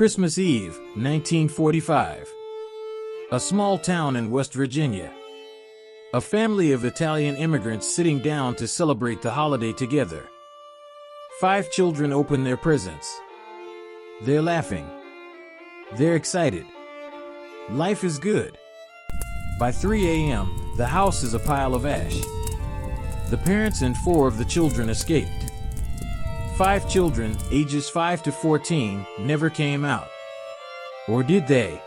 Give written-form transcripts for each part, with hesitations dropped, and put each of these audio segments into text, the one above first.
Christmas Eve, 1945. A small town in West Virginia. A family of Italian immigrants sitting down to celebrate the holiday together. 5 children open their presents. They're laughing. They're excited. Life is good. By 3 a.m., the house is a pile of ash. The parents and 4 of the children escaped. 5 children, ages 5 to 14, never came out. Or did they?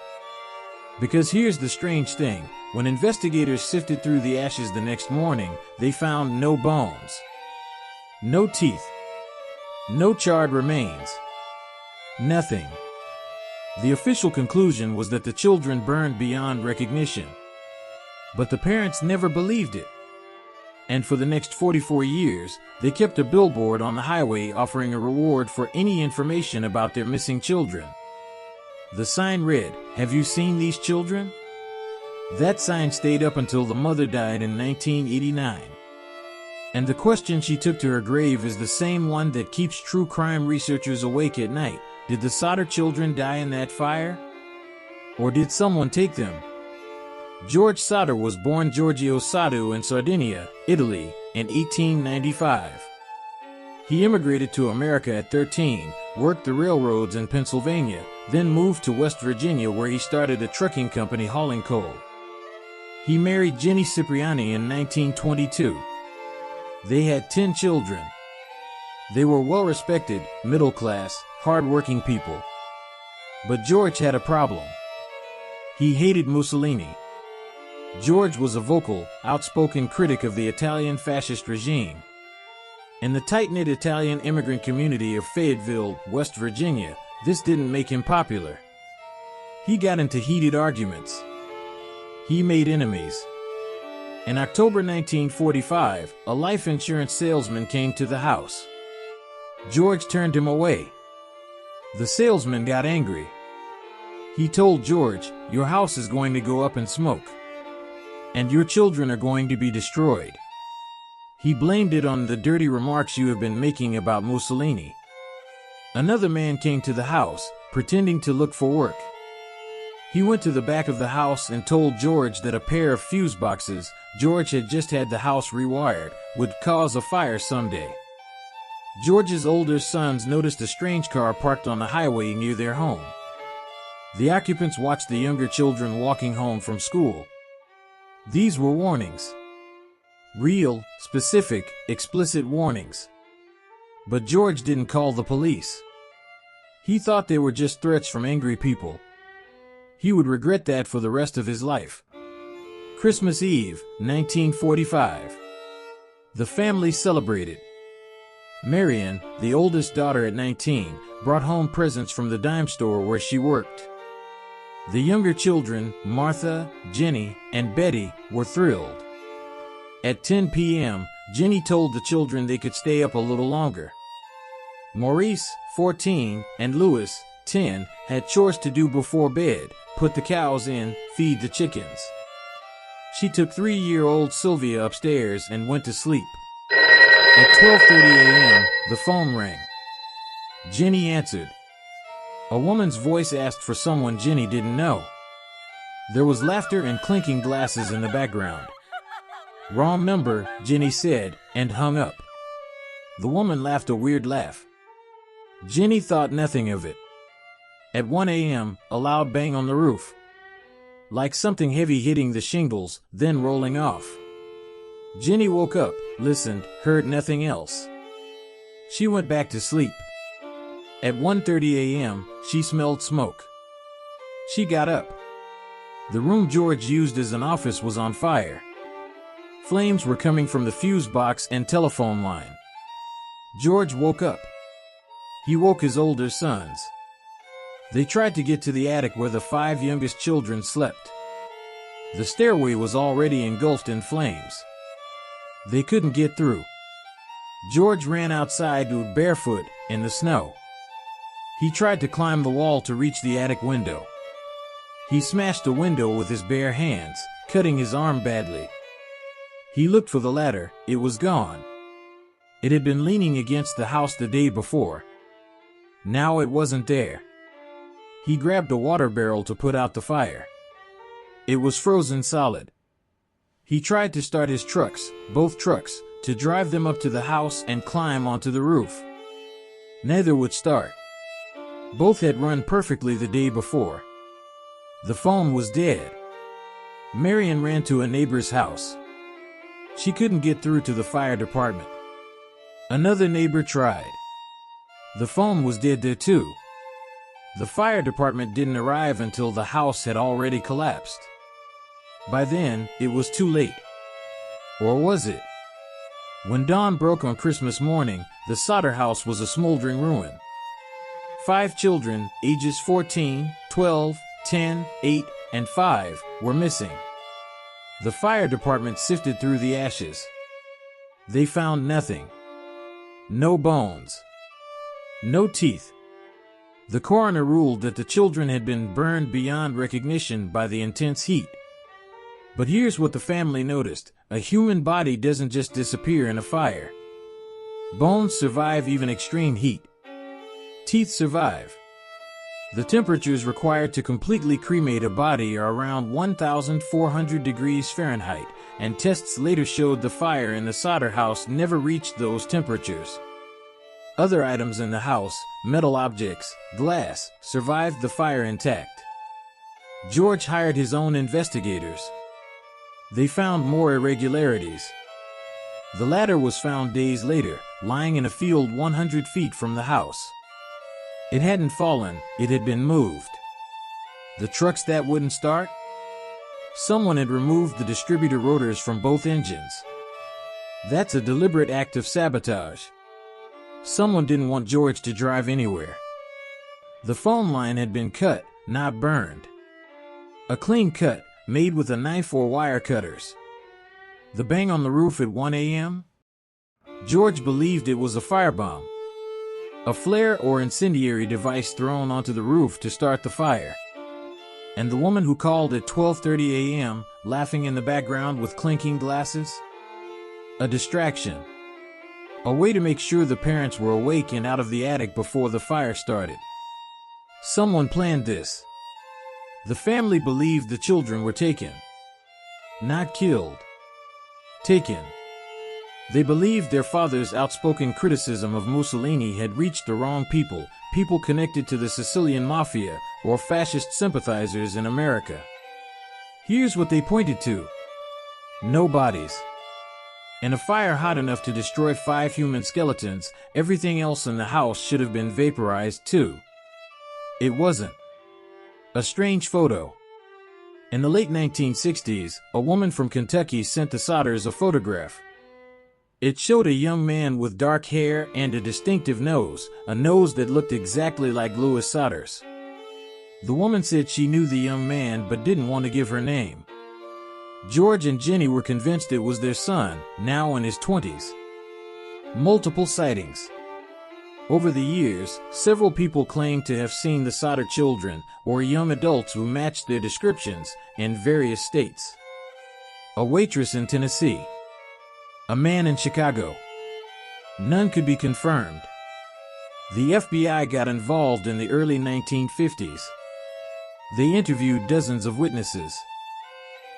Because here's the strange thing. When investigators sifted through the ashes the next morning, they found no bones, no teeth, no charred remains. Nothing. The official conclusion was that the children burned beyond recognition. But the parents never believed it. And for the next 44 years, they kept a billboard on the highway offering a reward for any information about their missing children. The sign read, "Have you seen these children?" That sign stayed up until the mother died in 1989. And the question she took to her grave is the same one that keeps true crime researchers awake at night. Did the Sodder children die in that fire? Or did someone take them? George Sodder was born Giorgio Soddu in Sardinia, Italy, in 1895. He immigrated to America at 13, worked the railroads in Pennsylvania, then moved to West Virginia where he started a trucking company hauling coal. He married Jennie Cipriani in 1922. They had 10 children. They were well-respected, middle-class, hard-working people. But George had a problem. He hated Mussolini. George was a vocal, outspoken critic of the Italian fascist regime. In the tight-knit Italian immigrant community of Fayetteville, West Virginia, this didn't make him popular. He got into heated arguments. He made enemies. In October 1945, a life insurance salesman came to the house. George turned him away. The salesman got angry. He told George, "Your house is going to go up in smoke. And your children are going to be destroyed." He blamed it on the dirty remarks you have been making about Mussolini. Another man came to the house, pretending to look for work. He went to the back of the house and told George that a pair of fuse boxes, George had just had the house rewired, would cause a fire someday. George's older sons noticed a strange car parked on the highway near their home. The occupants watched the younger children walking home from school. These were warnings. Real, specific, explicit warnings. But George didn't call the police. He thought they were just threats from angry people. He would regret that for the rest of his life. Christmas Eve, 1945. The family celebrated. Marion, the oldest daughter at 19, brought home presents from the dime store where she worked. The younger children, Martha, Jennie, and Betty, were thrilled. At 10 p.m., Jennie told the children they could stay up a little longer. Maurice, 14, and Louis, 10, had chores to do before bed: put the cows in, feed the chickens. She took 3-year-old Sylvia upstairs and went to sleep. At 12:30 a.m., the phone rang. Jennie answered. A woman's voice asked for someone Jennie didn't know. There was laughter and clinking glasses in the background. "Wrong number," Jennie said, and hung up. The woman laughed a weird laugh. Jennie thought nothing of it. At 1 a.m., a loud bang on the roof. Like something heavy hitting the shingles, then rolling off. Jennie woke up, listened, heard nothing else. She went back to sleep. At 1:30 a.m., she smelled smoke. She got up. The room George used as an office was on fire. Flames were coming from the fuse box and telephone line. George woke up. He woke his older sons. They tried to get to the attic where the 5 youngest children slept. The stairway was already engulfed in flames. They couldn't get through. George ran outside barefoot in the snow. He tried to climb the wall to reach the attic window. He smashed the window with his bare hands, cutting his arm badly. He looked for the ladder. It was gone. It had been leaning against the house the day before. Now it wasn't there. He grabbed a water barrel to put out the fire. It was frozen solid. He tried to start his trucks, both trucks, to drive them up to the house and climb onto the roof. Neither would start. Both had run perfectly the day before. The phone was dead. Marion ran to a neighbor's house. She couldn't get through to the fire department. Another neighbor tried. The phone was dead there too. The fire department didn't arrive until the house had already collapsed. By then, it was too late. Or was it? When dawn broke on Christmas morning, the Sodder house was a smoldering ruin. 5 children, ages 14, 12, 10, 8, and 5, were missing. The fire department sifted through the ashes. They found nothing. No bones. No teeth. The coroner ruled that the children had been burned beyond recognition by the intense heat. But here's what the family noticed. A human body doesn't just disappear in a fire. Bones survive even extreme heat. Teeth survive. The temperatures required to completely cremate a body are around 1,400 degrees Fahrenheit, and tests later showed the fire in the Sodder house never reached those temperatures. Other items in the house, metal objects, glass, survived the fire intact. George hired his own investigators. They found more irregularities. The ladder was found days later, lying in a field 100 feet from the house. It hadn't fallen, it had been moved. The trucks that wouldn't start? Someone had removed the distributor rotors from both engines. That's a deliberate act of sabotage. Someone didn't want George to drive anywhere. The phone line had been cut, not burned. A clean cut, made with a knife or wire cutters. The bang on the roof at 1 a.m.? George believed it was a firebomb. A flare or incendiary device thrown onto the roof to start the fire. And the woman who called at 12:30 a.m., laughing in the background with clinking glasses? A distraction. A way to make sure the parents were awake and out of the attic before the fire started. Someone planned this. The family believed the children were taken. Not killed. Taken. They believed their father's outspoken criticism of Mussolini had reached the wrong people, people connected to the Sicilian mafia or fascist sympathizers in America. Here's what they pointed to. No bodies. In a fire hot enough to destroy 5 human skeletons, everything else in the house should have been vaporized too. It wasn't. A strange photo. In the late 1960s, a woman from Kentucky sent the Sodders a photograph. It showed a young man with dark hair and a distinctive nose, a nose that looked exactly like Louis Sodder's. The woman said she knew the young man but didn't want to give her name. George and Jennie were convinced it was their son, now in his 20s. Multiple sightings. Over the years, several people claimed to have seen the Sodder children, or young adults who matched their descriptions, in various states. A waitress in Tennessee. A man in Chicago. None could be confirmed. The FBI got involved in the early 1950s. They interviewed dozens of witnesses.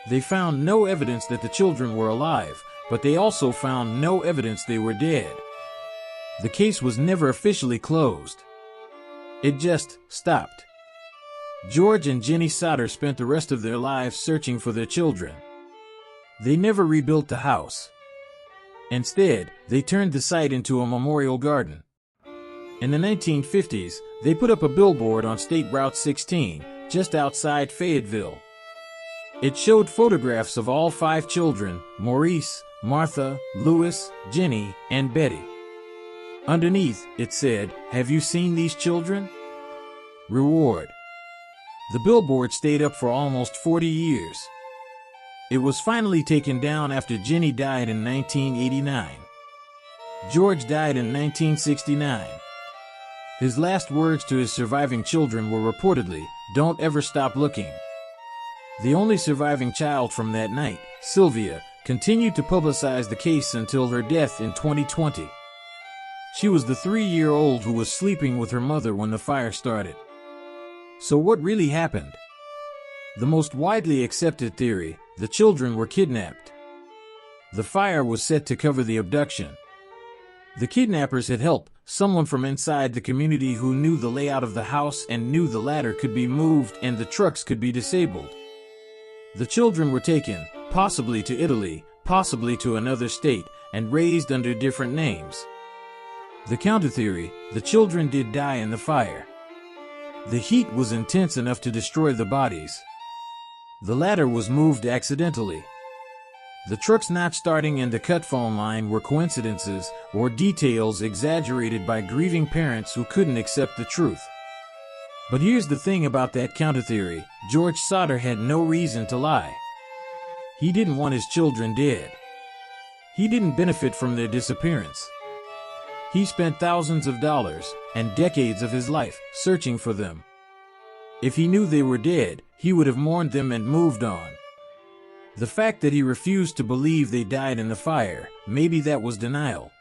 They found no evidence that the children were alive, but they also found no evidence they were dead. The case was never officially closed. It just stopped. George and Jennie Sodder spent the rest of their lives searching for their children. They never rebuilt the house. Instead, they turned the site into a memorial garden. In the 1950s, they put up a billboard on State Route 16, just outside Fayetteville. It showed photographs of all 5 children, Maurice, Martha, Louis, Jennie, and Betty. Underneath, it said, "Have you seen these children? Reward." The billboard stayed up for almost 40 years. It was finally taken down after Jennie died in 1989. George died in 1969. His last words to his surviving children were reportedly, "Don't ever stop looking." The only surviving child from that night, Sylvia, continued to publicize the case until her death in 2020. She was the 3-year-old who was sleeping with her mother when the fire started. So what really happened? The most widely accepted theory: the children were kidnapped. The fire was set to cover the abduction. The kidnappers had help, someone from inside the community who knew the layout of the house and knew the ladder could be moved and the trucks could be disabled. The children were taken, possibly to Italy, possibly to another state, and raised under different names. The counter-theory: the children did die in the fire. The heat was intense enough to destroy the bodies. The ladder was moved accidentally. The trucks not starting and the cut phone line were coincidences or details exaggerated by grieving parents who couldn't accept the truth. But here's the thing about that counter-theory: George Sodder had no reason to lie. He didn't want his children dead. He didn't benefit from their disappearance. He spent thousands of dollars and decades of his life searching for them. If he knew they were dead, he would have mourned them and moved on. The fact that he refused to believe they died in the fire, maybe that was denial.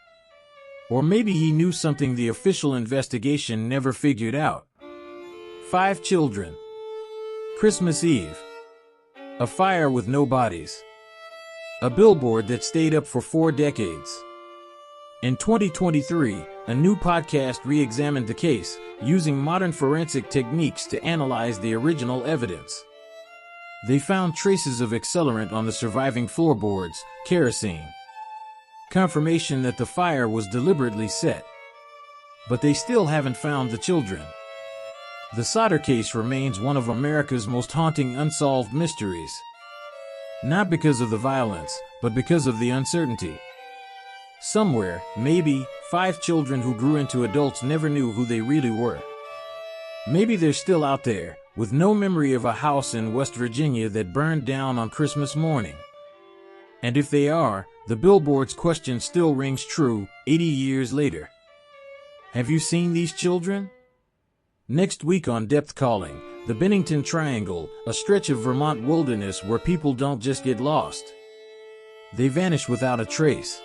Or maybe he knew something the official investigation never figured out. 5 children. Christmas Eve. A fire with no bodies. A billboard that stayed up for 4 decades. In 2023, a new podcast re-examined the case, using modern forensic techniques to analyze the original evidence. They found traces of accelerant on the surviving floorboards, kerosene. Confirmation that the fire was deliberately set. But they still haven't found the children. The Sodder case remains one of America's most haunting unsolved mysteries. Not because of the violence, but because of the uncertainty. Somewhere, maybe, 5 children who grew into adults never knew who they really were. Maybe they're still out there, with no memory of a house in West Virginia that burned down on Christmas morning. And if they are, the billboard's question still rings true, 80 years later. Have you seen these children? Next week on Depth Calling, the Bennington Triangle, a stretch of Vermont wilderness where people don't just get lost. They vanish without a trace.